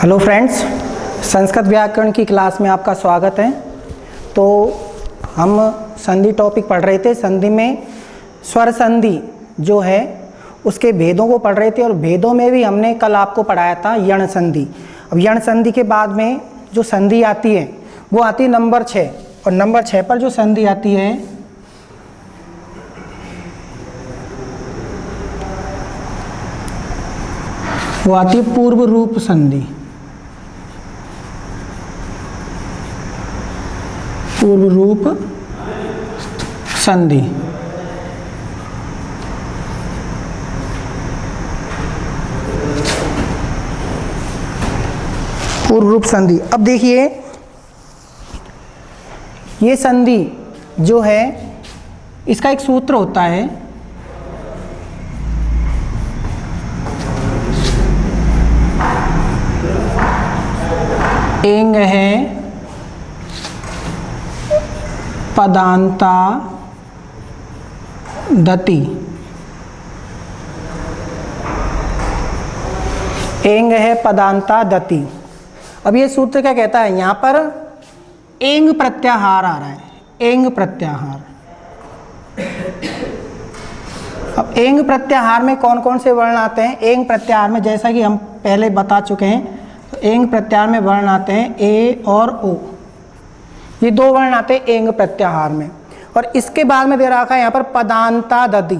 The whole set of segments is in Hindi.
हेलो फ्रेंड्स, संस्कृत व्याकरण की क्लास में आपका स्वागत है। तो हम संधि टॉपिक पढ़ रहे थे। संधि में स्वर संधि जो है उसके भेदों को पढ़ रहे थे और भेदों में भी हमने कल आपको पढ़ाया था यण संधि। अब यण संधि के बाद में जो संधि आती है वो आती है नंबर 6, और नंबर 6 पर जो संधि आती है वो आती है पूर्व रूप संधि। पूर्व रूप संधि। पूर्व रूप संधि। अब देखिए, ये संधि जो है इसका एक सूत्र होता है, एंग है पदांता दति। एंग है पदांता दति। अब ये सूत्र क्या कहता है, यहां पर एंग प्रत्याहार आ रहा है। एंग प्रत्याहार। अब एंग प्रत्याहार में कौन कौन से वर्ण आते हैं? एंग प्रत्याहार में जैसा कि हम पहले बता चुके हैं, तो एंग प्रत्याहार में वर्ण आते हैं ए और ओ। ये दो वर्ण आते हैं एंग प्रत्याहार में। और इसके बाद में दे रखा है यहाँ पर पदांता दति।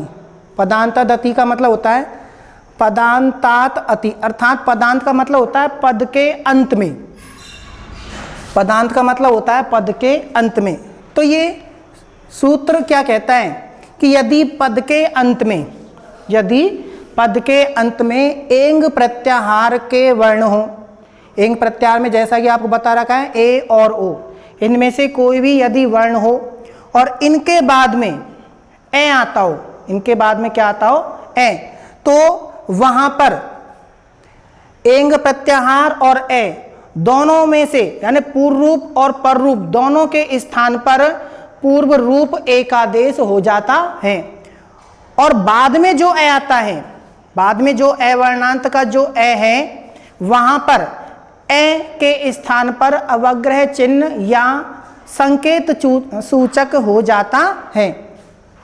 पदांता दति का मतलब होता है पदांतात अति, अर्थात पदांत का मतलब होता है पद के अंत में। पदांत का मतलब होता है पद के अंत में। तो ये सूत्र क्या कहता है कि यदि पद के अंत में एंग प्रत्याहार के वर्ण हो, एंग प्रत्याहार में जैसा कि आपको बता रखा है ए और ओ, इनमें से कोई भी यदि वर्ण हो और इनके बाद में ए आता हो, इनके बाद में क्या आता हो? ए, तो वहां पर एंग प्रत्याहार और ए दोनों में से, यानी पूर्व रूप और पर रूप दोनों के स्थान पर पूर्व रूप एकादेश हो जाता है। और बाद में जो ए आता है, बाद में जो ए वर्णांत का जो ए है, वहां पर ए के स्थान पर अवग्रह चिन्ह या संकेत सूचक हो जाता है।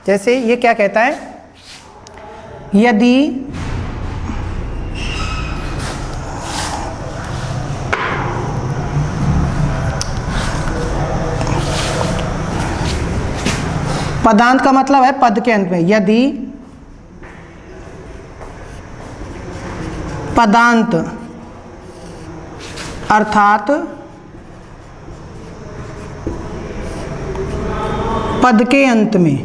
जैसे ये क्या कहता है, यदि पदांत का मतलब है पद के अंत में। यदि पदांत अर्थात पद के अंत में,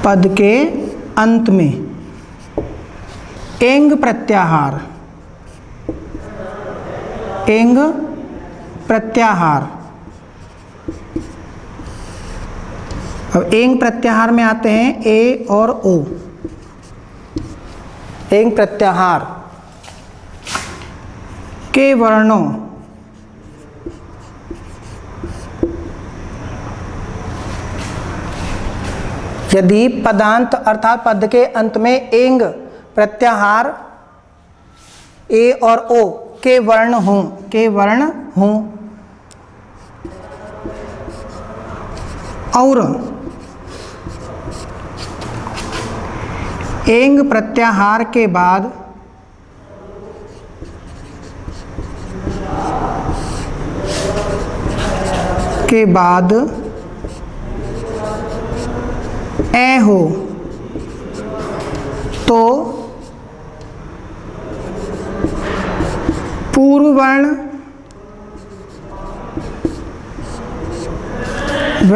पद के अंत में एंग प्रत्याहार, एंग प्रत्याहार। अब एंग प्रत्याहार में आते हैं ए और ओ। एंग प्रत्याहार के वर्णों यदि पदांत अर्थात पद के अंत में एंग प्रत्याहार ए और ओ के वर्ण हों, और एंग प्रत्याहार के बाद ए हो, तो पूर्व वर्ण व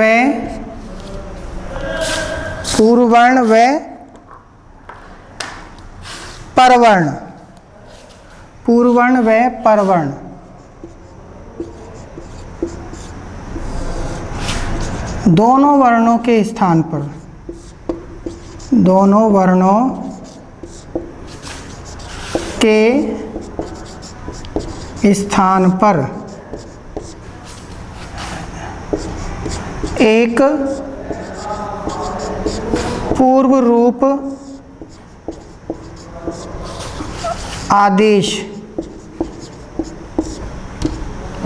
परवर्ण, पूर्व वर्ण व परवर्ण दोनों वर्णों के स्थान पर, दोनों वर्णों के स्थान पर एक पूर्व रूप आदेश,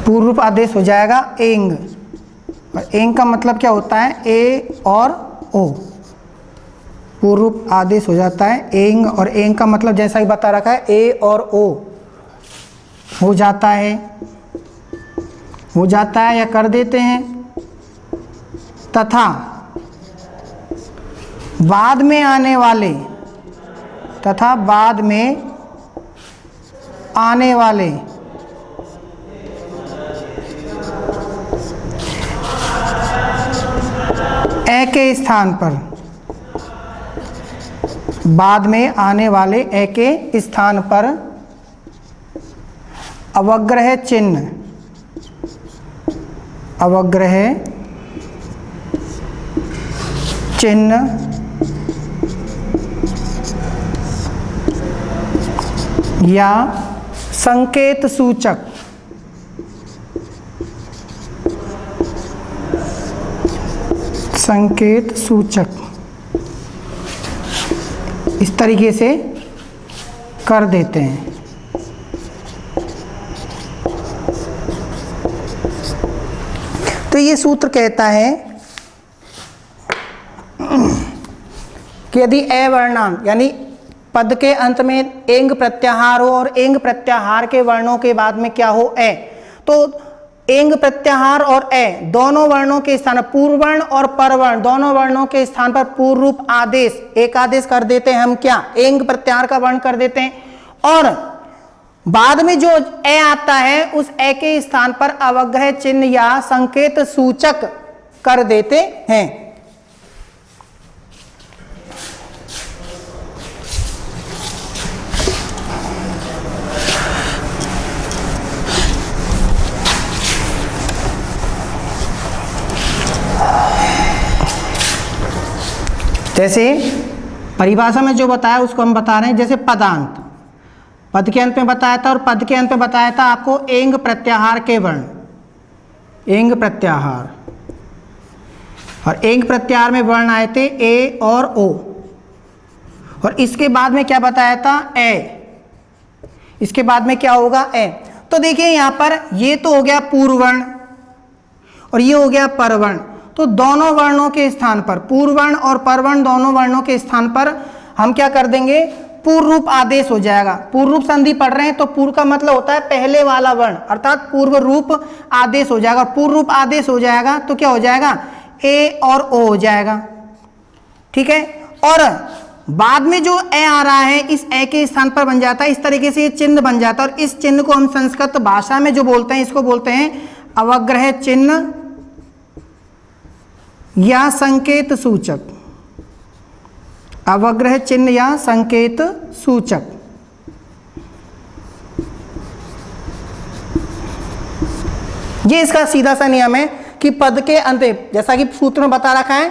पूर्व रूप आदेश हो जाएगा एंग। और एंग का मतलब क्या होता है? ए और ओ। पूर्व रूप आदेश हो जाता है एंग, और एंग का मतलब जैसा ही बता रखा है ए और ओ हो जाता है, या कर देते हैं। तथा बाद में आने वाले, ए के स्थान पर, बाद में आने वाले ए के स्थान पर अवग्रह चिन्ह, या संकेत सूचक, इस तरीके से कर देते हैं। तो ये सूत्र कहता है कि यदि ए वर्णांत यानी पद के अंत में एंग प्रत्याहार हो और एंग प्रत्याहार के वर्णों के बाद में क्या हो? ए, तो एंग प्रत्याहार और ए दोनों वर्णों के स्थान, पूर्ववर्ण और परवर्ण दोनों वर्णों के स्थान पर पूर्व रूप आदेश, एक आदेश कर देते हैं हम, क्या? एंग प्रत्याहार का वर्ण कर देते हैं। और बाद में जो ए आता है उस ए के स्थान पर अवग्रह चिन्ह या संकेत सूचक कर देते हैं। जैसे परिभाषा में जो बताया उसको हम बता रहे हैं। जैसे पदांत, पद के अंत में बताया था, और पद के अंत में बताया था आपको एंग प्रत्याहार के वर्ण, एंग प्रत्याहार, और एंग प्रत्याहार में वर्ण आए थे ए और ओ। और इसके बाद में क्या बताया था? ए। इसके बाद में क्या होगा? ए। तो देखिए यहाँ पर ये तो हो गया पूर्ववर्ण और ये हो गया परवर्ण। तो दोनों वर्णों के स्थान पर, पूर्ववर्ण और परवर्ण दोनों वर्णों के स्थान पर हम क्या कर देंगे? पूर्व रूप आदेश हो जाएगा। पूर्व रूप संधि पढ़ रहे हैं तो पूर्व का मतलब होता है पहले वाला वर्ण, अर्थात पूर्व रूप आदेश हो जाएगा। पूर्व रूप आदेश हो जाएगा तो क्या हो जाएगा? ए और ओ हो जाएगा, ठीक है। और बाद में जो ए आ रहा है इस ए के स्थान पर बन जाता है, इस तरीके से ये चिन्ह बन जाता है। और इस चिन्ह को हम संस्कृत भाषा में जो बोलते हैं इसको बोलते हैं अवग्रह चिन्ह या संकेत सूचक, अवग्रह चिन्ह या संकेत सूचक। ये इसका सीधा सा नियम है कि पद के अंत, जैसा कि सूत्र में बता रखा है,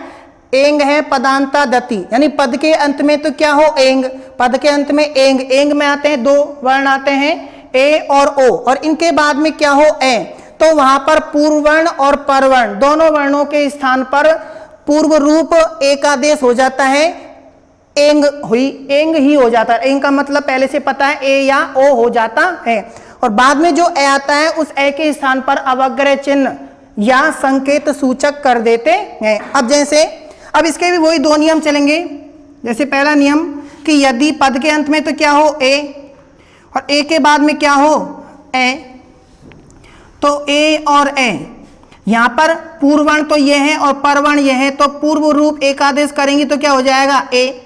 एंग है पदांता दति, यानी पद के अंत में तो क्या हो? एंग। पद के अंत में एंग, एंग में आते हैं दो वर्ण आते हैं ए और ओ, और इनके बाद में क्या हो? ए। तो वहां पर पूर्ववर्ण और परवर्ण दोनों वर्णों के स्थान पर पूर्व रूप एकादेश हो जाता है, एंग ही हो जाता है। एंग का मतलब पहले से पता है, ए या ओ हो जाता है। और बाद में जो ए आता है उस ए के स्थान पर अवग्रह चिन्ह या संकेत सूचक कर देते हैं। अब जैसे अब इसके भी वही दो नियम चलेंगे। जैसे पहला नियम कि यदि पद के अंत में तो क्या हो? ए, और ए के बाद में क्या हो? ए। तो ए और ए, यहां पर पूर्ववर्ण तो ये है और परवर्ण ये है, तो पूर्व रूप एकादेश करेंगे तो क्या हो जाएगा? ए।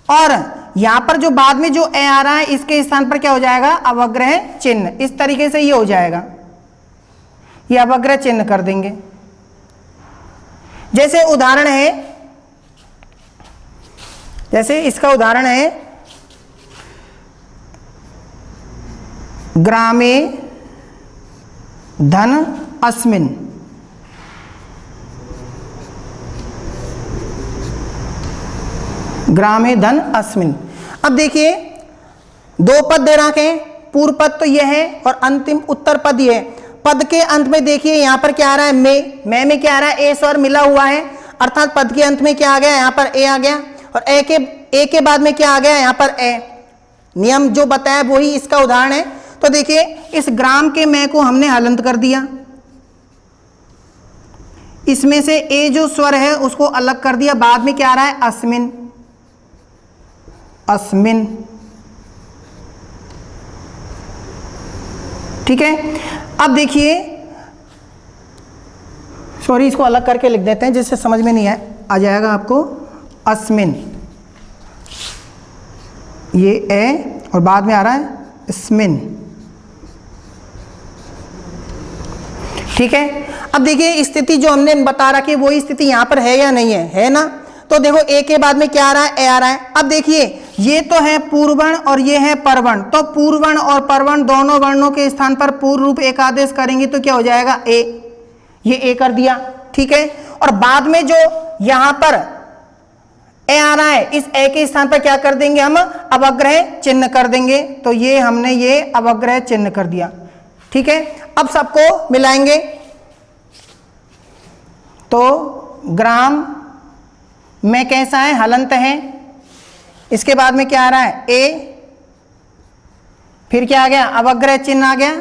और यहां पर जो बाद में जो ए आ रहा है इसके स्थान पर क्या हो जाएगा? अवग्रह चिन्ह। इस तरीके से ये हो जाएगा, ये अवग्रह चिन्ह कर देंगे। जैसे उदाहरण है, जैसे इसका उदाहरण है ग्रामे धन अस्मिन, ग्रामे धन अस्मिन। अब देखिए दो पद दे रखे हैं, पूर्व पद तो यह है और अंतिम उत्तर पद ये है। पद के अंत में देखिए यहां पर क्या आ रहा है? में क्या आ रहा है? ए स्वर मिला हुआ है, अर्थात पद के अंत में क्या आ गया? यहां पर ए आ गया, और ए के बाद में क्या आ गया? यहां पर ए। नियम जो बताया वही इसका उदाहरण है। तो देखिए इस ग्राम के मैं को हमने हलंत कर दिया, इसमें से ए जो स्वर है उसको अलग कर दिया, बाद में क्या आ रहा है अस्मिन, अस्मिन, ठीक है। अब देखिए सॉरी इसको अलग करके लिख देते हैं जिससे समझ में नहीं आ जाएगा आपको। अस्मिन, ये ए और बाद में आ रहा है स्मिन, ठीक है। अब देखिए स्थिति जो हमने बता रखी है वही स्थिति यहां पर है या नहीं है ना। तो देखो ए के बाद में क्या आ रहा है ए आ रहा है। अब देखिए ये तो है पूर्ववर्ण और ये है परवर्ण, तो पूर्ववर्ण और परवर्ण दोनों वर्णों के स्थान पर पूर्व रूप एक आदेश करेंगे तो क्या हो जाएगा ए, ये ए कर दिया, ठीक है। और बाद में जो यहां पर ए आ रहा है इस ए के स्थान पर क्या कर देंगे हम अवग्रह चिन्ह कर देंगे, तो ये हमने ये अवग्रह चिन्ह कर दिया, ठीक है। अब सबको मिलाएंगे तो ग्राम में कैसा है हलंत है, इसके बाद में क्या आ रहा है ए, फिर क्या आ गया अवग्रह चिन्ह आ गया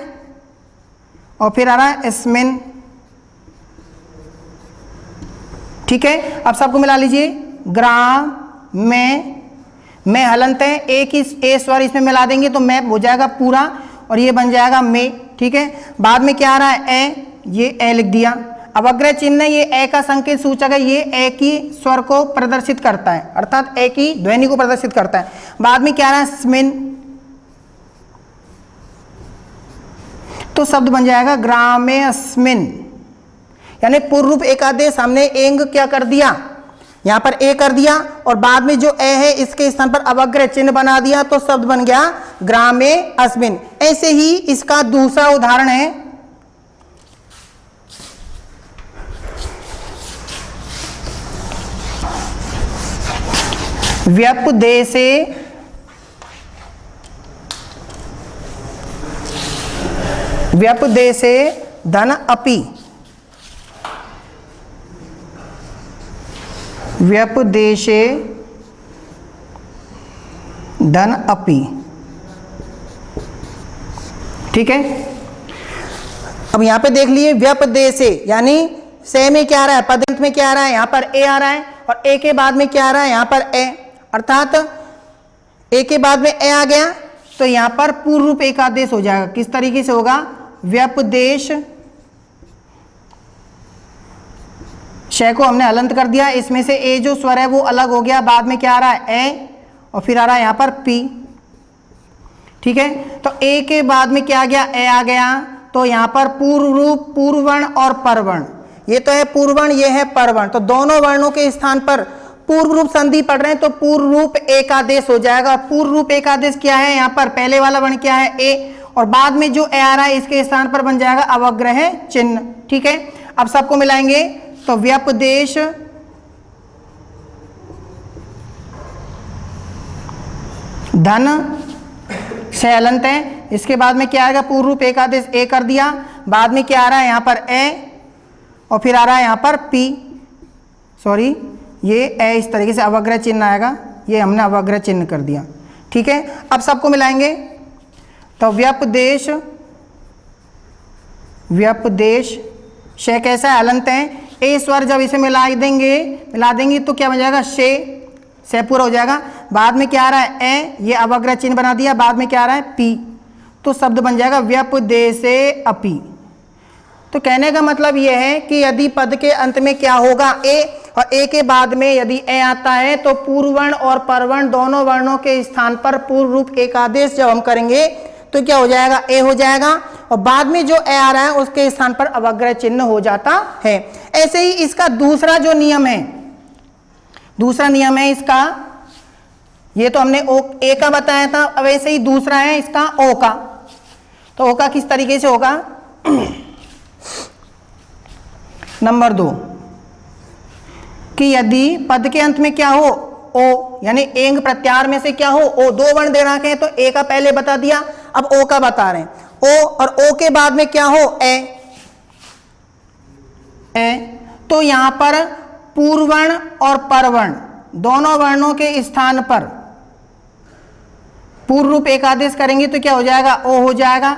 और फिर आ रहा है स्मिन, ठीक है। अब सबको मिला लीजिए ग्राम में हलंत है, एक ही ए स्वर इसमें मिला देंगे तो मैप हो जाएगा पूरा और ये बन जाएगा में, ठीक है। बाद में क्या आ रहा है ए, ये ए लिख दिया, अवग्रह चिन्ह ये ए का संकेत सूचक है, ये ए की स्वर को प्रदर्शित करता है अर्थात ए की ध्वनि को प्रदर्शित करता है। बाद में क्या आ रहा है स्मिन, तो शब्द बन जाएगा ग्रामेस्मिन, यानी पूर्व रूप एकादेश हमने एंग क्या कर दिया यहां पर ए कर दिया और बाद में जो ए है इसके स्थान पर अवग्रह चिन्ह बना दिया तो शब्द बन गया ग्रामे अस्मिन। ऐसे ही इसका दूसरा उदाहरण है व्यपदेशे व्यपदेशे धन अपि, व्यपदेशे धन अपि, ठीक है। अब यहां पे देख लिए व्यपदेशे यानी से में क्या आ रहा है पदंत में क्या आ रहा है यहां पर ए आ रहा है और ए के बाद में क्या आ रहा है यहां पर ए, अर्थात ए के बाद में ए आ गया तो यहां पर पूर्व रूप एकादेश हो जाएगा। किस तरीके से होगा व्यपदेश, शय को हमने हलंत कर दिया, इसमें से ए जो स्वर है वो अलग हो गया, बाद में क्या आ रहा है ए और फिर आ रहा है यहां पर पी, ठीक है। तो ए के बाद में क्या आ गया ए आ गया, तो यहां पर पूर्व रूप पूर्ववर्ण और परवर्ण, ये तो है पूर्ववर्ण ये है परवर्ण, तो दोनों वर्णों के स्थान पर पूर्व रूप संधि पढ़ रहे हैं तो पूर्व रूप एकादेश हो जाएगा। पूर्व रूप एकादेश क्या है यहां पर पहले वाला वर्ण क्या है ए और बाद में जो ए आ रहा है इसके स्थान पर बन जाएगा अवग्रह चिन्ह, ठीक है। अब सबको मिलाएंगे तो व्यपदेश धन से हलंत है, इसके बाद में क्या आएगा पूर्व रूप एकादेश ए कर दिया, बाद में क्या आ रहा है यहां पर ए और फिर आ रहा है यहां पर पी, सॉरी ये ए इस तरीके से अवग्रह चिन्ह आएगा, ये हमने अवग्रह चिन्ह कर दिया, ठीक है। अब सबको मिलाएंगे तो व्यपदेश व्यपदेश शे कैसा है हलंत है, ए स्वर जब इसे मिला देंगे तो क्या बन जाएगा से पूरा हो जाएगा, बाद में क्या आ रहा है ए, ये अवग्रह चिन्ह बना दिया, बाद में क्या आ रहा है पी, तो शब्द बन जाएगा व्यपदेशे अपि। तो कहने का मतलब यह है कि यदि पद के अंत में क्या होगा ए और ए के बाद में यदि ए आता है तो पूर्ववर्ण और परवर्ण दोनों वर्णों के स्थान पर पूर्व रूप एकादेश जब हम करेंगे तो क्या हो जाएगा ए हो जाएगा और बाद में जो ए आ रहा है उसके स्थान पर अवग्रह चिन्ह हो जाता है। ऐसे ही इसका दूसरा जो नियम है, दूसरा नियम है इसका, ये तो हमने ओ ए का बताया था, अब ऐसे ही दूसरा है इसका ओ का। तो ओ का किस तरीके से होगा नंबर 2 कि यदि पद के अंत में क्या हो ओ यानी एंग प्रत्याहार में से क्या हो ओ, दो वर्ण दे रखे हैं तो ए का पहले बता दिया, अब ओ का बता रहे हैं ओ और ओ के बाद में क्या हो ए, तो यहां पर पूर्ववर्ण और परवर्ण दोनों वर्णों के स्थान पर पूर्व रूप एक आदेश करेंगे तो क्या हो जाएगा, ओ हो जाएगा,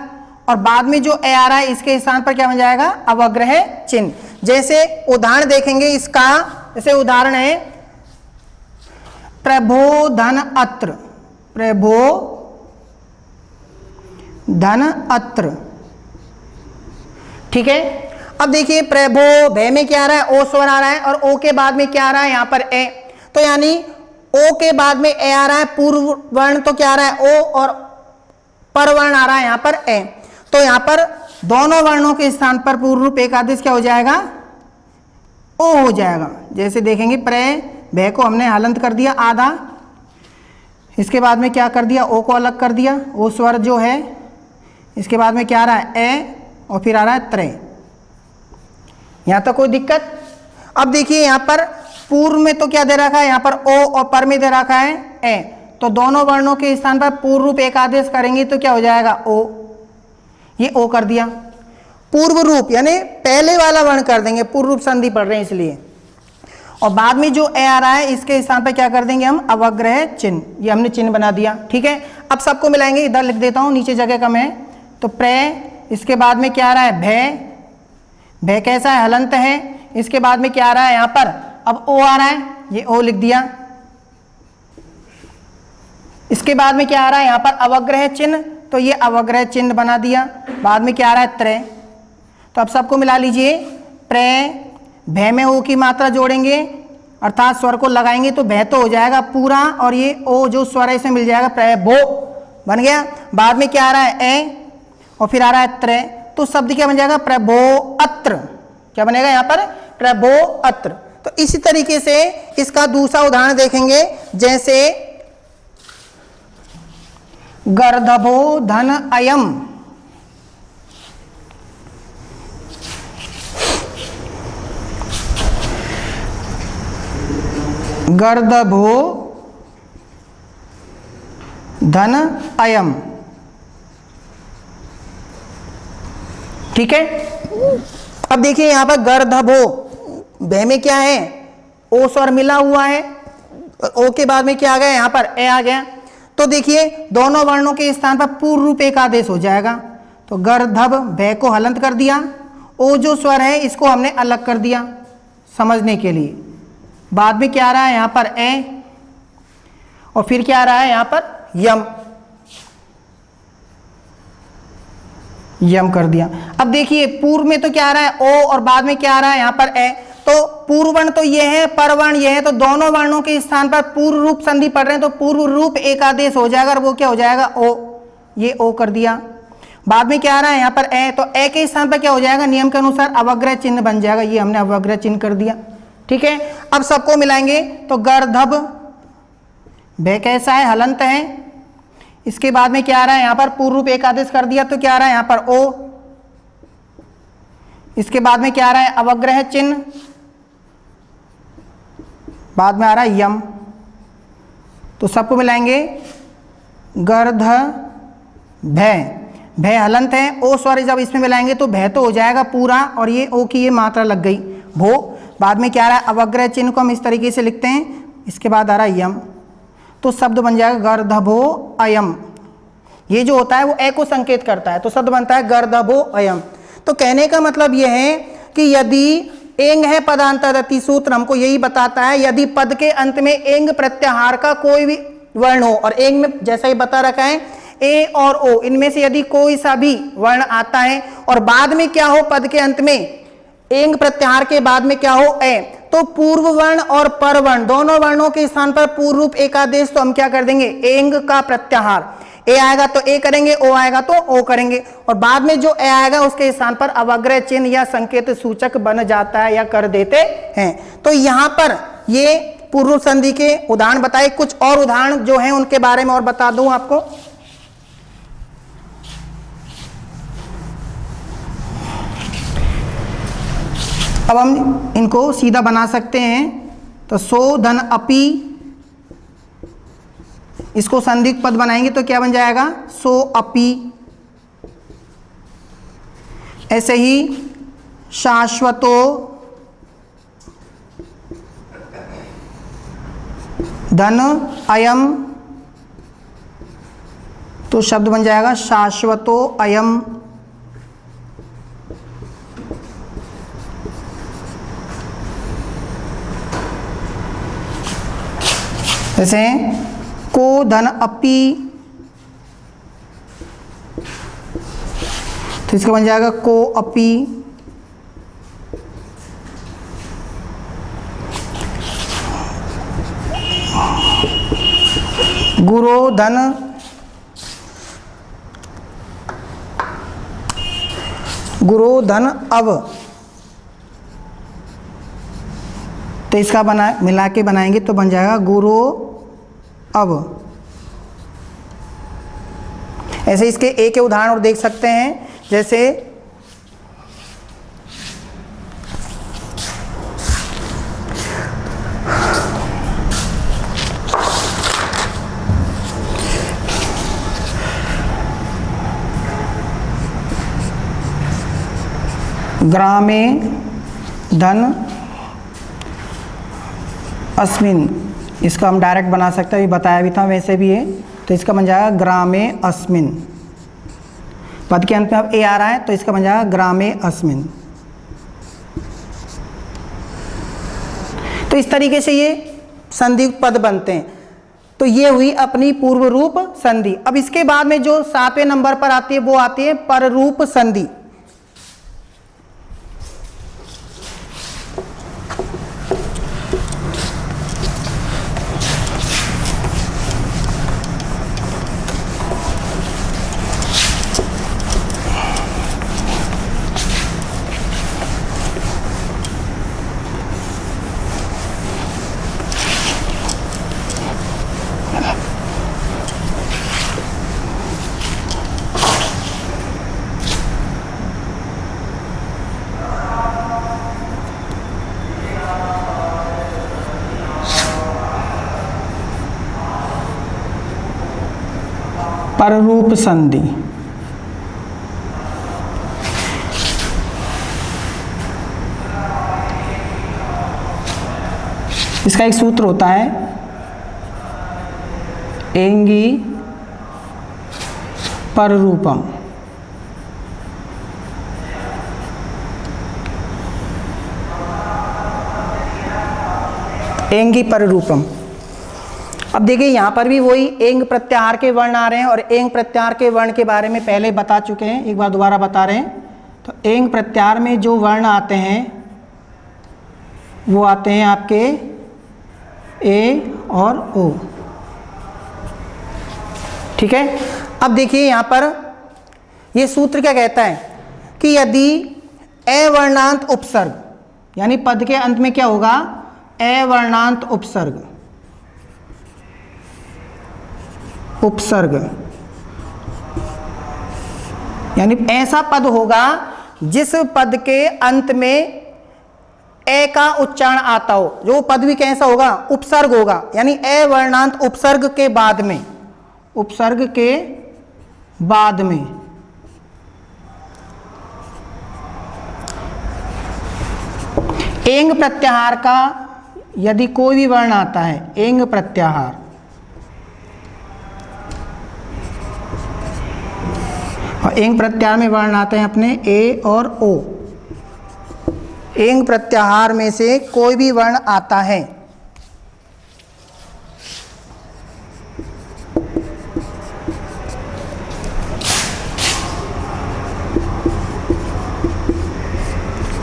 और बाद में जो ए आ रहा है इसके स्थान पर क्या बन जाएगा, अवग्रह चिन्ह। जैसे उदाहरण देखेंगे इसका, जैसे उदाहरण है प्रबोधन अत्र, प्रबोधन अत्र, ठीक है। अब देखिए प्रभो भे में क्या आ रहा है, ओ स्वर आ रहा है, और ओ के बाद में क्या आ रहा है यहाँ पर ए, तो यानी ओ के बाद में ए आ रहा है, पूर्व वर्ण तो क्या आ रहा है ओ, और पर वर्ण आ रहा है यहाँ पर ए, तो यहाँ पर दोनों वर्णों के स्थान पर पूर्व रूप एक आदेश क्या हो जाएगा, ओ हो जाएगा। जैसे देखेंगे प्रे भे को हमने हलंत कर दिया आधा, इसके बाद में क्या कर दिया, ओ को अलग कर दिया, ओ स्वर जो है, इसके बाद में क्या आ रहा है ए, और फिर आ रहा है त्रे। यहां तक कोई दिक्कत। अब देखिए यहां पर पूर्व में तो क्या दे रखा है, यहां पर ओ, और पर में दे रखा है ए, तो दोनों वर्णों के स्थान पर पूर्व रूप एक आदेश करेंगे तो क्या हो जाएगा, ओ, ये ओ कर दिया। पूर्व रूप यानी पहले वाला वर्ण कर देंगे, पूर्व रूप संधि पढ़ रहे हैं इसलिए, और बाद में जो ए आ रहा है इसके स्थान पर क्या कर देंगे हम, अवग्रह चिन्ह, ये हमने चिन्ह बना दिया, ठीक है। अब सबको मिलाएंगे, इधर लिख देता हूं, नीचे जगह कम है, तो प्रे, इसके बाद में क्या आ रहा है भे, भे कैसा है, हलंत है, इसके बाद में क्या आ रहा है यहाँ पर, अब ओ आ रहा है, ये ओ लिख दिया, इसके बाद में क्या आ रहा है यहाँ पर अवग्रह चिन्ह, तो ये अवग्रह चिन्ह बना दिया, बाद में क्या आ रहा है त्रे। तो अब सबको मिला लीजिए, प्रे भे में ओ की मात्रा जोड़ेंगे, अर्थात स्वर को लगाएंगे तो भे तो हो जाएगा पूरा, और ये ओ जो स्वर है इसमें मिल जाएगा, प्रे भो बन गया। बाद में क्या आ रहा है ए, और फिर आ रहा है त्रे, तो शब्द क्या बन जाएगा, प्रभो अत्र, क्या बनेगा यहाँ पर, प्रभो अत्र। तो इसी तरीके से इसका दूसरा उदाहरण देखेंगे, जैसे गर्दभो धन अयम, गर्दभो धन अयम, ठीक है। अब देखिए यहां पर गर्दभो, भे में क्या है, ओ स्वर मिला हुआ है, ओ के बाद में क्या आ गया, यहां पर ए आ गया, तो देखिए दोनों वर्णों के स्थान पर पूर्व रूप एक आदेश हो जाएगा। तो गर्दभ भे को हलंत कर दिया, ओ जो स्वर है इसको हमने अलग कर दिया समझने के लिए। बाद में क्या आ रहा है यहां पर ए, और फिर क्या आ रहा है यहां पर यम, यम कर दिया। अब देखिए पूर्व में तो क्या आ रहा है ओ, और बाद में क्या आ रहा है यहां पर ए, तो पूर्व वर्ण तो ये है, पर वर्ण ये है, तो दोनों वर्णों के स्थान पर पूर्व रूप संधि पढ़ रहे हैं, तो पूर्व रूप एक आदेश हो जाएगा, और वो क्या हो जाएगा ओ, ये ओ कर दिया। बाद में क्या आ रहा है यहाँ पर ए, तो ए के स्थान पर क्या हो जाएगा, नियम के अनुसार अवग्रह चिन्ह बन जाएगा, ये हमने अवग्रह चिन्ह कर दिया, ठीक है। अब सबको मिलाएंगे, तो गर्दभ भे कैसा है, हलंत है, इसके बाद में क्या आ रहा है यहाँ पर पूर्व रूप एक आदेश कर दिया, तो क्या आ रहा है यहाँ पर ओ, इसके बाद में क्या आ रहा है अवग्रह चिन्ह, बाद में आ रहा है यम। तो सबको मिलाएंगे, गर्ध भे, भे हलंत है, ओ स्वर जब इसमें मिलाएंगे तो भे तो हो जाएगा पूरा, और ये ओ की ये मात्रा लग गई भो। बाद में क्या आ रहा है अवग्रह चिन्ह को हम इस तरीके से लिखते हैं, इसके बाद आ रहा है यम, तो शब्द बन जाएगा गर्दभो अयम। ये जो होता है वो ए को संकेत करता है, तो शब्द बनता है गर्दभो अयम। तो कहने का मतलब यह है कि यदि एंग है पदांतरति सूत्र हमको यही बताता है, यदि पद के अंत में एंग प्रत्याहार का कोई भी वर्ण हो, और एंग में जैसा ही बता रखा है ए और ओ, इनमें से यदि कोई सा भी वर्ण आता है और बाद में क्या हो, पद के अंत में एंग प्रत्याहार के बाद में क्या हो ए, तो पूर्व वर्ण और पर वर्ण दोनों वर्णों के स्थान पर पूर्व रूप एकादेश, तो हम क्या कर देंगे एंग का प्रत्याहार, ए आएगा तो ए करेंगे, ओ आएगा तो ओ करेंगे, और बाद में जो ए आएगा उसके स्थान पर अवग्रह चिन्ह या संकेत सूचक बन जाता है या कर देते हैं। तो यहां पर ये पूर्व संधि के उदाहरण बताए, कुछ और उदाहरण जो हैं उनके बारे में और बता दूं आपको। अब हम इनको सीधा बना सकते हैं, तो सो धन अपि, इसको संदिग्ध पद बनाएंगे तो क्या बन जाएगा सो अपि। ऐसे ही शाश्वतो धन अयम, तो शब्द बन जाएगा शाश्वतो अयम। जैसे को धन अपि, तो इसका बन जाएगा को अपि। गुरो धन अव, तो इसका मिला के बनाएंगे तो बन जाएगा गुरो अव। ऐसे इसके एक उदाहरण और देख सकते हैं, जैसे ग्रामे धन अस्मिन, इसका हम डायरेक्ट बना सकते हैं, अभी बताया भी था वैसे भी है, तो इसका बन जाएगा ग्रामे अस्मिन। पद के अंत में अब ए आ रहा है तो इसका बन जाएगा ग्रामे अस्मिन। तो इस तरीके से ये संधियुक्त पद बनते हैं। तो ये हुई अपनी पूर्व रूप संधि। अब इसके बाद में जो 7वें नंबर पर आती है वो आती है पर रूप संधि। पररूप संधि। इसका एक सूत्र होता है एंगी पररूपम। एंगी पररूपम। अब देखिए यहाँ पर भी वही एंग प्रत्याहार के वर्ण आ रहे हैं और एंग प्रत्याहार के वर्ण के बारे में पहले बता चुके हैं, एक बार दोबारा बता रहे हैं। तो एंग प्रत्याहार में जो वर्ण आते हैं वो आते हैं आपके ए और ओ। ठीक है। अब देखिए यहाँ पर ये सूत्र क्या कहता है कि यदि अवर्णांत उपसर्ग यानी पद के अंत में क्या होगा, अवर्णांत उपसर्ग यानी ऐसा पद होगा जिस पद के अंत में ए का उच्चारण आता हो, जो पद भी कैसा होगा, उपसर्ग होगा, यानी अवर्णांत उपसर्ग के बाद में, उपसर्ग के बाद में एंग प्रत्याहार का यदि कोई भी वर्ण आता है, एंग प्रत्याहार, और एंग प्रत्याहार में वर्ण आते हैं अपने ए और ओ। एंग प्रत्याहार में से कोई भी वर्ण आता है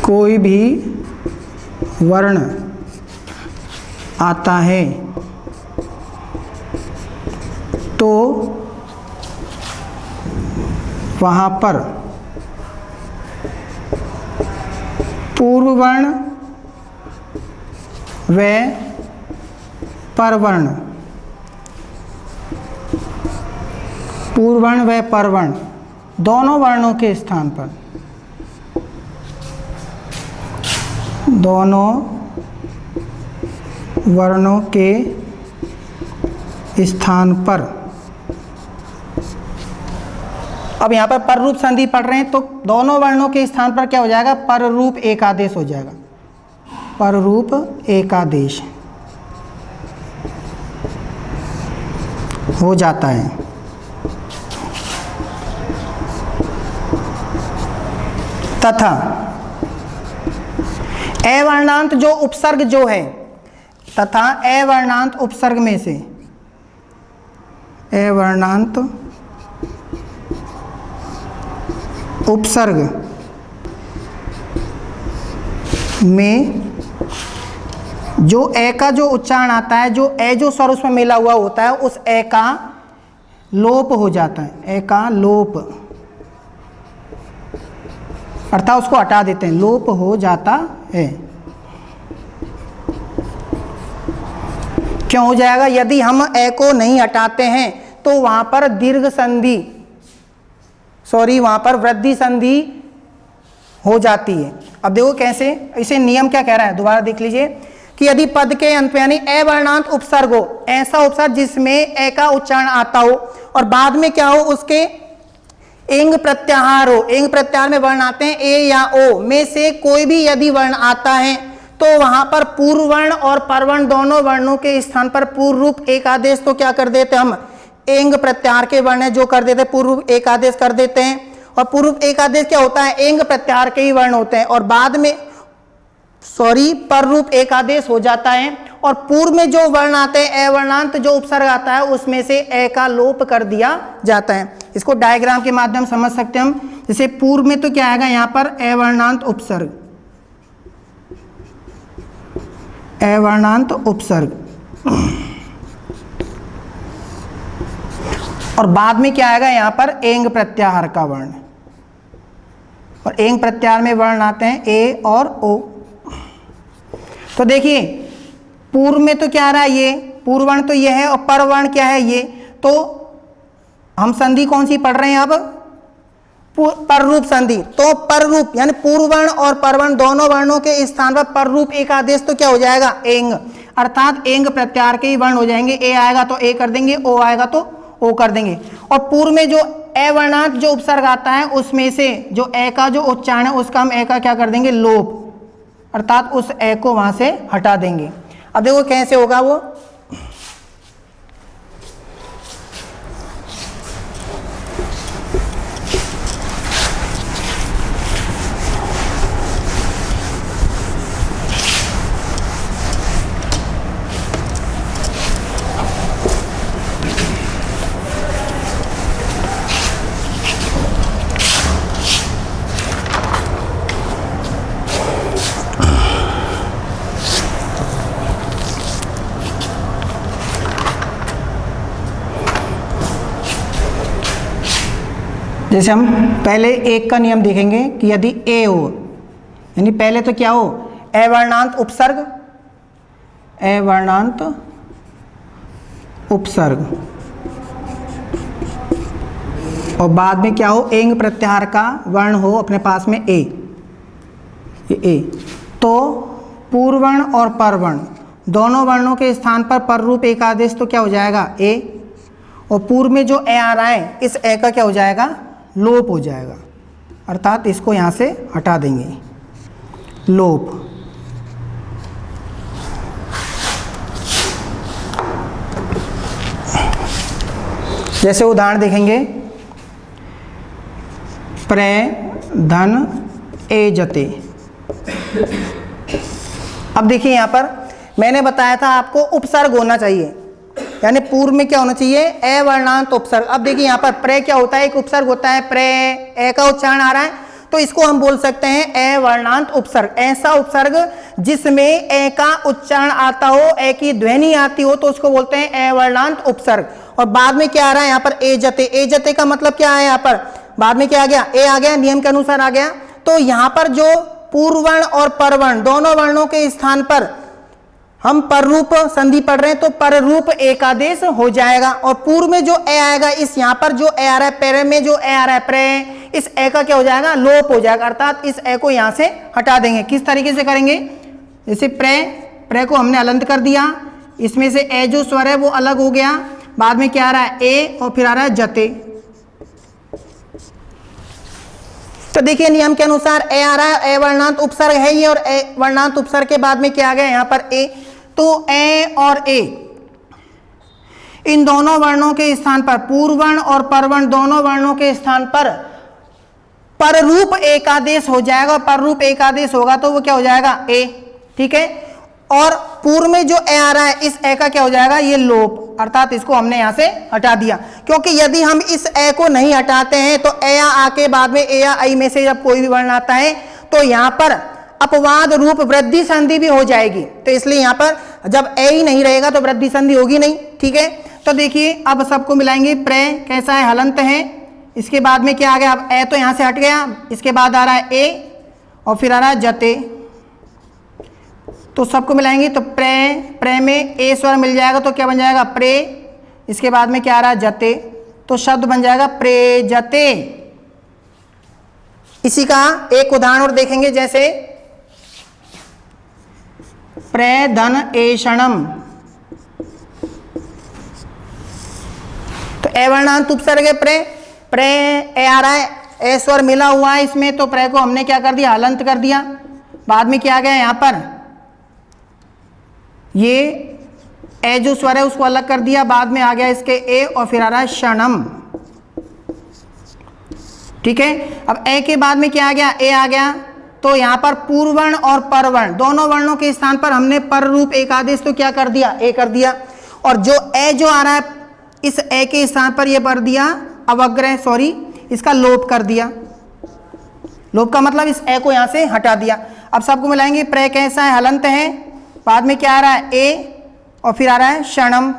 कोई भी वर्ण आता है तो वहाँ पर पूर्व वर्ण व परवर्ण, पूर्व वर्ण व परवर्ण दोनों वर्णों के स्थान पर, दोनों वर्णों के स्थान पर। अब यहाँ पर पररूप संधि पढ़ रहे हैं तो दोनों वर्णों के स्थान पर क्या हो जाएगा, पररूप एकादेश हो जाएगा, पररूप एकादेश हो जाता है। तथा अवर्णांत जो उपसर्ग जो है, तथा अवर्णांत उपसर्ग में से, अवर्णांत उपसर्ग में जो ए का जो उच्चारण आता है, जो ए जो स्वर उसमें मिला हुआ होता है, उस ए का लोप हो जाता है, ए का लोप, अर्थात उसको हटा देते हैं, लोप हो जाता है। क्यों हो जाएगा? यदि हम ए को नहीं हटाते हैं तो वहां पर दीर्घ संधि, वहां पर वृद्धि संधि हो जाती है। अब देखो कैसे, इसे नियम क्या कह रहा है, दोबारा देख लीजिए कि यदि पद के अंत में यानी अवर्णांत उपसर्ग हो, ऐसा उपसर्ग जिसमें ए का उच्चारण आता हो और बाद में क्या हो, उसके एंग प्रत्याहार हो, एंग प्रत्याहार में वर्ण आते हैं ए या ओ में से कोई भी यदि वर्ण आता है तो वहां पर पूर्व वर्ण और परवर्ण दोनों वर्णों के स्थान पर पूर्व रूप एक आदेश तो क्या कर देते हम, एंग प्रत्याहार के वर्ण जो कर देते पूर्व एक आदेश कर देते हैं। और पूर्व एक आदेश क्या होता है, एंग प्रत्याहार के ही वर्ण होते हैं और बाद में पर रूप एक आदेश हो जाता है और पूर्व में जो वर्ण आते हैं अवर्णांत जो उपसर्ग आता है उसमें से ए का लोप कर दिया जाता है। इसको डायग्राम के माध्यम समझ सकते हैं हम। जैसे पूर्व में तो क्या आएगा यहाँ पर अवर्णांत उपसर्ग, अवर्णांत उपसर्ग, और बाद में क्या आएगा यहाँ पर एंग प्रत्याहार का वर्ण, और एंग प्रत्याहार में वर्ण आते हैं ए और ओ। तो देखिए पूर्व में तो क्या आ रहा है, ये पूर्ववर्ण तो ये है और परवर्ण क्या है ये, तो हम संधि कौन सी पढ़ रहे हैं अब, पररूप संधि। तो पररूप यानी पूर्ववर्ण और परवर्ण दोनों वर्णों के स्थान पर पररूप एक आदेश तो क्या हो जाएगा, एंग, अर्थात एंग प्रत्याहार के ही वर्ण हो जाएंगे। ए आएगा तो ए कर देंगे, ओ आएगा तो ओ कर देंगे। और पूर्व में जो अवर्णांत जो उपसर्ग आता है उसमें से जो ए का जो उच्चारण है उसका हम ए का क्या कर देंगे, लोप, अर्थात उस ए को वहां से हटा देंगे। अब देखो कैसे होगा वो, जैसे हम पहले एक का नियम देखेंगे कि यदि ए हो, यानी पहले तो क्या हो, अवर्णांत उपसर्ग, अवर्णांत उपसर्ग, और बाद में क्या हो, एंग प्रत्याहार का वर्ण हो अपने पास में ए, ये ए, तो पूर्ववर्ण और परवर्ण दोनों वर्णों के स्थान पर पररूप एक आदेश तो क्या हो जाएगा, ए, और पूर्व में जो ए आ रहा है इस ए का क्या हो जाएगा, लोप हो जाएगा, अर्थात इसको यहाँ से हटा देंगे, लोप। जैसे उदाहरण देखेंगे, प्रे धन एजते। अब देखिए यहाँ पर मैंने बताया था आपको उपसर्ग होना चाहिए, यानी पूर्व में क्या होना चाहिए, अवर्णांत उपसर्ग। अब देखिए यहाँ पर प्रे क्या होता है, एक उपसर्ग होता है, प्रे, ए का उच्चारण आ रहा है तो इसको हम बोल सकते हैं अवर्णांत उपसर्ग। ऐसा उपसर्ग जिसमें ए का उच्चारण आता हो, ए की ध्वनि आती हो तो उसको बोलते हैं अवर्णांत उपसर्ग। और बाद में क्या आ रहा है यहाँ पर, एजते, एजते का मतलब क्या है, यहाँ पर बाद में क्या आ गया, ए आ गया, नियम के अनुसार आ गया। तो यहाँ पर जो पूर्ववर्ण और परवर्ण दोनों वर्णों के स्थान पर हम पररूप संधि पढ़ रहे हैं तो पररूप एक आदेश हो जाएगा। और पूर्व में जो ए आएगा, इस यहाँ पर जो ए आ रहा है, पेरे में जो ए आ रहा है, प्रे, इस ए का क्या हो जाएगा, लोप हो जाएगा, अर्थात इस ए को यहाँ से हटा देंगे। किस तरीके से करेंगे, जैसे प्रे, प्रे को हमने अलंत कर दिया, इसमें से ए जो स्वर है वो अलग हो गया, बाद में क्या आ रहा है, ए, और फिर आ रहा है जते। तो देखिए नियम के अनुसार ए आ रहा है, ए वर्णांत उपसर्ग है ये, और ए वर्णांत उपसर्ग के बाद में क्या आ गया यहाँ पर ए, तो ए और ए इन दोनों वर्णों के स्थान पर, पूर्ववर्ण और परवर्ण दोनों वर्णों के स्थान पर पर रूप एकादेश हो जाएगा। पर रूप एकादेश होगा तो वो क्या हो जाएगा ए, ठीक है। और पूर्व में जो ए आ रहा है इस ए का क्या हो जाएगा ये लोप, अर्थात इसको हमने यहां से हटा दिया, क्योंकि यदि हम इस ए को नहीं हटाते हैं तो ए या आ के बाद में ए या आई में से जब कोई भी वर्ण आता है तो यहां पर अपवाद रूप वृद्धि संधि भी हो जाएगी। तो इसलिए यहां पर जब ए ही नहीं रहेगा तो वृद्धि संधि होगी नहीं, ठीक है। तो देखिए अब सबको मिलाएंगे। प्रे कैसा है, हलंत है। इसके बाद में क्या आ गया, अब ए तो यहां से हट गया, इसके बाद आ रहा है ए और फिर आ रहा है जते। तो सबको मिलाएंगे तो प्रे में ए स्वर मिल जाएगा तो क्या बन जाएगा प्रे, इसके बाद में क्या आ रहा है जते, तो शब्द बन जाएगा प्रे जते। इसी का एक उदाहरण और देखेंगे, जैसे प्रे धन एषणम, तो ए वर्णांत उपसर्ग है प्रे, प्रे ए आ रहा है, ए स्वर मिला हुआ है इसमें, तो प्रे को हमने क्या कर दिया हलंत कर दिया। बाद में क्या आ गया यहां पर ये ए जो स्वर है उसको अलग कर दिया, बाद में आ गया इसके ए और फिर आ रहा है क्षणम, ठीक है। अब ए के बाद में क्या आ गया ए आ गया, तो यहां पर पूर्ववर्ण और परवर्ण दोनों वर्णों के स्थान पर हमने पर रूप एक आदेश तो क्या कर दिया ए कर दिया, और जो ए जो आ रहा है इस ए के स्थान पर ये कर दिया अवग्रह, सॉरी इसका लोप कर दिया। लोप का मतलब इस ए को यहां से हटा दिया। अब सबको मिलाएंगे, प्रे कैसा है हलंत है, बाद में क्या आ रहा है ए और फिर आ रहा है क्षणम,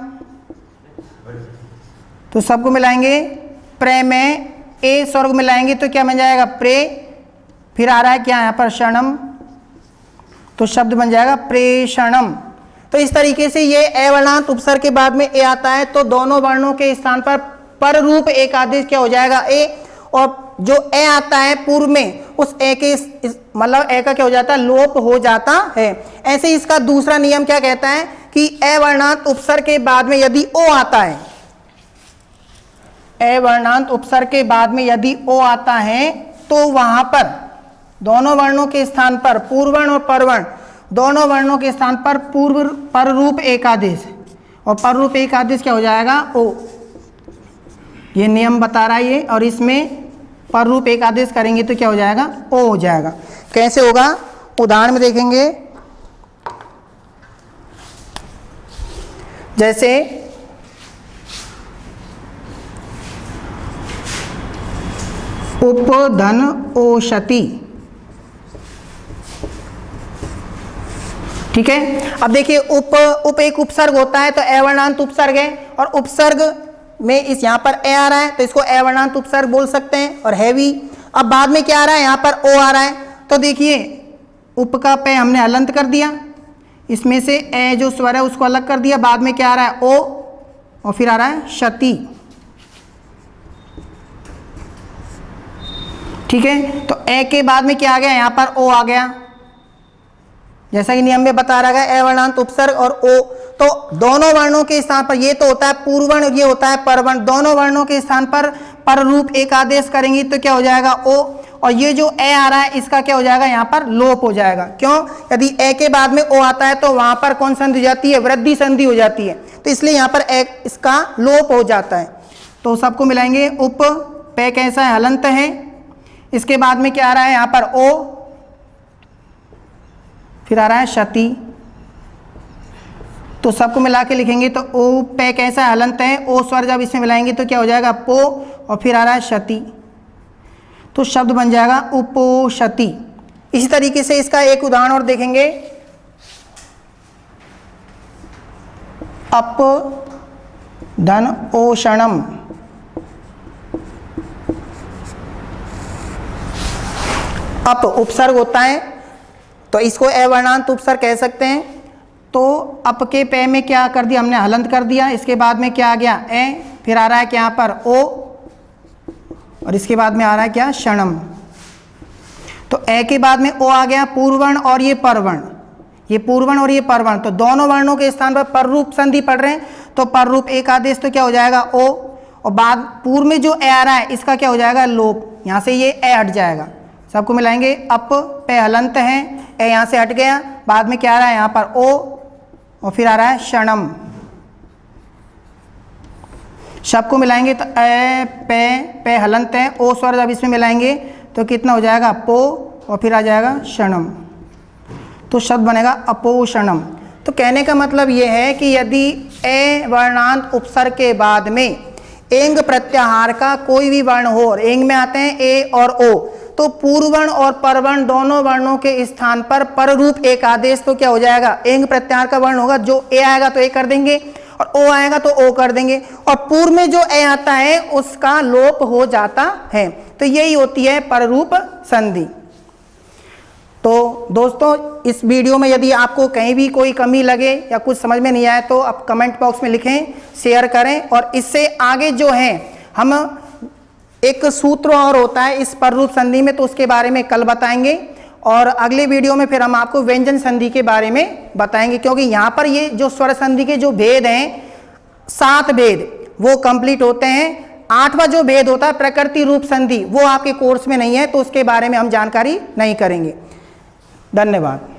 तो सबको मिलाएंगे प्रे में ए स्वर को मिलाएंगे तो क्या बन जाएगा प्रे, फिर आ रहा है क्या यहाँ पर क्षणम, तो शब्द बन जाएगा प्रेषणम। तो इस तरीके से ये ए वर्णांत उपसर्ग के बाद में ए आता है तो दोनों वर्णों के स्थान पर रूप एक आदेश क्या हो जाएगा ए, और जो ए आता है पूर्व में उस ए के मतलब ए का क्या हो जाता है लोप हो जाता है। ऐसे इसका दूसरा नियम क्या कहता है कि ए वर्णांत उपसर्ग के बाद में यदि ओ आता है, ए वर्णांत उपसर्ग के बाद में यदि ओ आता है तो वहां पर दोनों वर्णों के स्थान पर पूर्ववर्ण और परवर्ण दोनों वर्णों के स्थान पर पूर्व पर रूप एक आदेश, और पर रूप एक आदेश क्या हो जाएगा ओ, ये नियम बता रहा है ये, और इसमें पर रूप एक आदेश करेंगे तो क्या हो जाएगा ओ हो जाएगा। कैसे होगा उदाहरण में देखेंगे, जैसे उपधन ओषति, ठीक है। अब देखिए उप एक उपसर्ग होता है तो ए वर्णांत उपसर्ग है, और उपसर्ग में इस यहां पर ए आ रहा है तो इसको ए वर्णांत उपसर्ग बोल सकते हैं और है भी। अब बाद में क्या आ रहा है यहां पर ओ आ रहा है, तो देखिए उप का पे हमने हलंत कर दिया, इसमें से ए जो स्वर है उसको अलग कर दिया, बाद में क्या आ रहा है ओ और फिर आ रहा है क्षति, ठीक है। तो ए के बाद में क्या आ गया यहां पर ओ आ गया, जैसा कि नियम में बता रहा है ए वर्णांत उपसर्ग और ओ, तो दोनों वर्णों के स्थान पर ये तो होता है पूर्ववर्ण और ये होता है परवर्ण, दोनों वर्णों के स्थान पर रूप एक आदेश करेंगे तो क्या हो जाएगा ओ, और ये जो ए आ रहा है इसका क्या हो जाएगा यहाँ पर लोप हो जाएगा। क्यों, यदि ए के बाद में ओ आता है तो वहां पर कौन संधि हो जाती है वृद्धि संधि हो जाती है, तो इसलिए यहाँ पर ए इसका लोप हो जाता है। तो सबको मिलाएंगे, उप पे कैसा है हलंत है, इसके बाद में क्या आ रहा है यहाँ पर ओ, फिर आ रहा है क्षति, तो सबको मिला के लिखेंगे तो ओ पे कैसा हलंत है, ओ स्वर जब इसमें मिलाएंगे तो क्या हो जाएगा पो और फिर आ रहा है क्षति, तो शब्द बन जाएगा उपोषति। इसी तरीके से इसका एक उदाहरण और देखेंगे, अप धन ओषणम, अप उपसर्ग होता है तो इसको ए वर्णांत उपसर्ग कह सकते हैं। तो अप के पे में क्या कर दिया हमने हलंत कर दिया, इसके बाद में क्या आ गया ए, फिर आ रहा है क्या यहाँ पर ओ और इसके बाद में आ रहा है क्या क्षणम। तो ए के बाद में ओ आ गया पूर्ववर्ण और ये परवर्ण, ये पूर्ववर्ण और ये परवर्ण, तो दोनों वर्णों के स्थान पर रूप संधि पढ़ रहे हैं तो पर रूप एक आदेश तो क्या हो जाएगा ओ, और बाद पूर्व में जो ए आ रहा है इसका क्या हो जाएगा लोप, यहाँ से ये ए हट जाएगा। सबको मिलाएंगे, अप पे हलंत है, ए यहाँ से हट गया, बाद में क्या आ रहा है यहाँ पर ओ और फिर आ रहा है क्षणम। सबको मिलाएंगे तो ए पे हलंत है, ओ स्वर जब इसमें मिलाएंगे तो कितना हो जाएगा पो और फिर आ जाएगा क्षणम, तो शब्द बनेगा अपोषणम। तो कहने का मतलब ये है कि यदि ए वर्णांत उपसर्ग के बाद में एंग प्रत्याहार का कोई भी वर्ण हो, और एंग में आते हैं ए और ओ, तो पूर्ववर्ण और परवर्ण दोनों वर्णों के स्थान पर पर रूप एक आदेश तो क्या हो जाएगा, एंग प्रत्याहार का वर्ण होगा, जो ए आएगा तो ए कर देंगे और ओ आएगा तो ओ कर देंगे, और पूर्व में जो ए आता है उसका लोप हो जाता है। तो यही होती है पररूप संधि। तो दोस्तों इस वीडियो में यदि आपको कहीं भी कोई कमी लगे या कुछ समझ में नहीं आए तो आप कमेंट बॉक्स में लिखें, शेयर करें, और इससे आगे जो है हम एक सूत्र और होता है इस पररूप संधि में, तो उसके बारे में कल बताएंगे, और अगले वीडियो में फिर हम आपको व्यंजन संधि के बारे में बताएंगे, क्योंकि यहाँ पर ये जो स्वर संधि के जो भेद हैं 7 भेद वो कंप्लीट होते हैं। 8वां जो भेद होता है प्रकृति रूप संधि वो आपके कोर्स में नहीं है, तो उसके बारे में हम जानकारी नहीं करेंगे। धन्यवाद।